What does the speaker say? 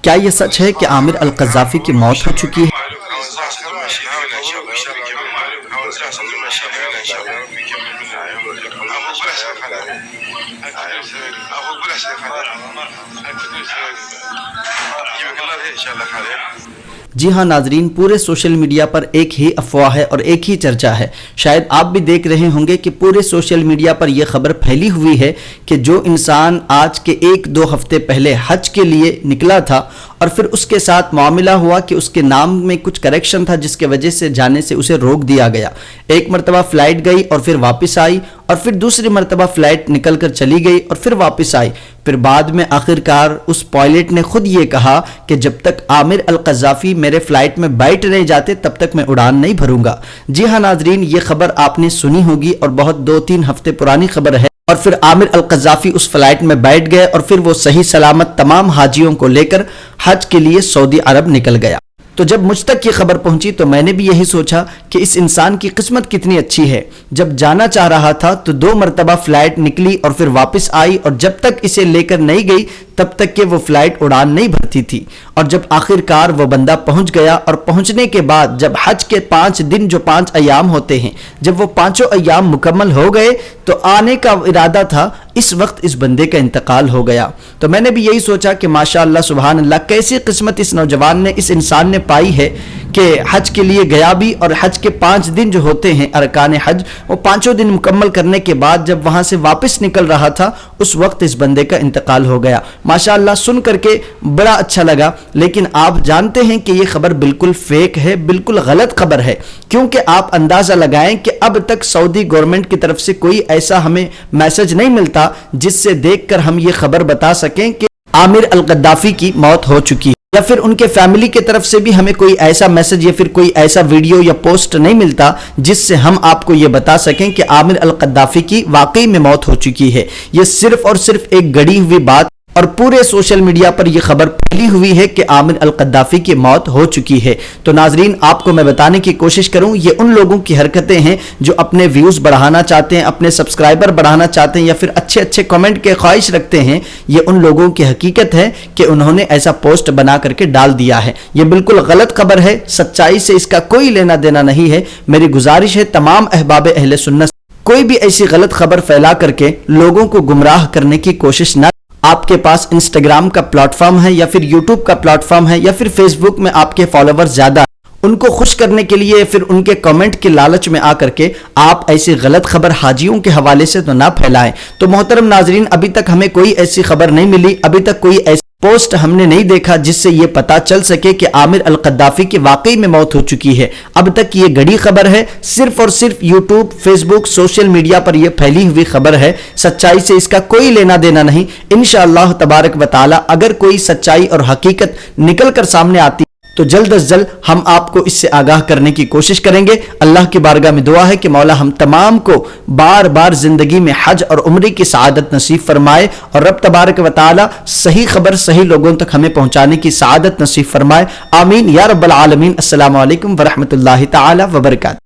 کیا یہ سچ ہے کہ عامر القذافی کی موت ہو چکی ہے؟ جی ہاں ناظرین، پورے سوشل میڈیا پر ایک ہی افواہ ہے اور ایک ہی چرچا ہے۔ شاید آپ بھی دیکھ رہے ہوں گے کہ پورے سوشل میڈیا پر یہ خبر پھیلی ہوئی ہے کہ جو انسان آج کے 1-2 ہفتے پہلے حج کے لیے نکلا تھا اور پھر اس کے ساتھ معاملہ ہوا کہ اس کے نام میں کچھ کریکشن تھا جس کے وجہ سے جانے سے اسے روک دیا گیا۔ ایک مرتبہ فلائٹ گئی اور پھر واپس آئی، اور پھر دوسری مرتبہ فلائٹ نکل کر چلی گئی اور پھر واپس آئی۔ پھر بعد میں آخرکار اس پائلٹ نے خود یہ کہا کہ جب تک عامر القذافی میرے فلائٹ میں بیٹھ نہیں جاتے تب تک میں اڑان نہیں بھروں گا۔ جی ہاں ناظرین، یہ خبر آپ نے سنی ہوگی اور بہت 2-3 ہفتے پرانی خبر ہے۔ اور پھر عامر القذافی اس فلائٹ میں بیٹھ گئے اور پھر وہ صحیح سلامت تمام حاجیوں کو لے کر حج کے لیے سعودی عرب نکل گیا۔ تو جب مجھ تک یہ خبر پہنچی تو میں نے بھی یہی سوچا کہ اس انسان کی قسمت کتنی اچھی ہے، جب جانا چاہ رہا تھا تو 2 مرتبہ فلائٹ نکلی اور پھر واپس آئی، اور جب تک اسے لے کر نہیں گئی تب تک کہ وہ فلائٹ اڑان نہیں بھرتی تھی، اور جب آخرکار وہ بندہ پہنچ گیا، اور پہنچنے کے بعد جب حج کے 5 دن جو 5 ایام ہوتے ہیں، جب وہ 5 ایام مکمل ہو گئے تو آنے کا ارادہ تھا، اس وقت اس بندے کا انتقال ہو گیا۔ تو میں نے بھی یہی سوچا کہ ماشاءاللہ سبحان اللہ، کیسی قسمت اس نوجوان نے، اس انسان نے پائی ہے کہ حج کے لیے گیا بھی، اور حج کے 5 دن جو ہوتے ہیں ارکان حج، وہ 5 دن مکمل کرنے کے بعد جب وہاں سے واپس نکل رہا تھا اس وقت اس بندے کا انتقال ہو گیا۔ ماشاءاللہ سن کر کے بڑا اچھا لگا، لیکن آپ جانتے ہیں کہ یہ خبر بالکل فیک ہے، بالکل غلط خبر ہے، کیونکہ آپ اندازہ لگائیں کہ اب تک سعودی گورنمنٹ کی طرف سے کوئی ایسا ہمیں میسج نہیں ملتا جس سے دیکھ کر ہم یہ خبر بتا سکیں کہ عامر القذافی کی موت ہو چکی ہے، یا پھر ان کے فیملی کی طرف سے بھی ہمیں کوئی ایسا میسج یا پھر کوئی ایسا ویڈیو یا پوسٹ نہیں ملتا جس سے ہم آپ کو یہ بتا سکیں کہ عامر القذافی کی واقعی میں موت ہو چکی ہے۔ یہ صرف اور صرف ایک گڑی ہوئی بات، اور پورے سوشل میڈیا پر یہ خبر پھیلی ہوئی ہے کہ عامر القذافی کی موت ہو چکی ہے۔ تو ناظرین، آپ کو میں بتانے کی کوشش کروں، یہ ان لوگوں کی حرکتیں ہیں جو اپنے ویوز بڑھانا چاہتے ہیں، اپنے سبسکرائبر بڑھانا چاہتے ہیں، یا پھر اچھے کمنٹ کے خواہش رکھتے ہیں۔ یہ ان لوگوں کی حقیقت ہے کہ انہوں نے ایسا پوسٹ بنا کر کے ڈال دیا ہے۔ یہ بالکل غلط خبر ہے، سچائی سے اس کا کوئی لینا دینا نہیں ہے۔ میری گزارش ہے تمام احباب اہل سنت، کوئی بھی ایسی غلط خبر پھیلا کر کے لوگوں کو گمراہ کرنے کی کوشش نہ۔ آپ کے پاس انسٹاگرام کا پلیٹ فارم ہے، یا پھر یوٹیوب کا پلیٹ فارم ہے، یا پھر فیس بک میں آپ کے فالوور زیادہ ہیں، ان کو خوش کرنے کے لیے پھر ان کے کمنٹ کے لالچ میں آ کر کے آپ ایسی غلط خبر حاجیوں کے حوالے سے تو نہ پھیلائیں۔ تو محترم ناظرین، ابھی تک ہمیں کوئی ایسی خبر نہیں ملی، ابھی تک کوئی ایسی پوسٹ ہم نے نہیں دیکھا جس سے یہ پتا چل سکے کہ عامر القذافی کی واقعی میں موت ہو چکی ہے۔ اب تک یہ گڑی خبر ہے، صرف اور صرف یوٹیوب، فیس بک، سوشل میڈیا پر یہ پھیلی ہوئی خبر ہے، سچائی سے اس کا کوئی لینا دینا نہیں۔ انشاءاللہ تبارک و تعالی اگر کوئی سچائی اور حقیقت نکل کر سامنے آتی تو جلد از جلد ہم آپ کو اس سے آگاہ کرنے کی کوشش کریں گے۔ اللہ کی بارگاہ میں دعا ہے کہ مولا ہم تمام کو بار بار زندگی میں حج اور عمرے کی سعادت نصیب فرمائے، اور رب تبارک و تعالی صحیح خبر صحیح لوگوں تک ہمیں پہنچانے کی سعادت نصیب فرمائے۔ آمین یا رب العالمین۔ السلام علیکم ورحمۃ اللہ تعالی وبرکاتہ۔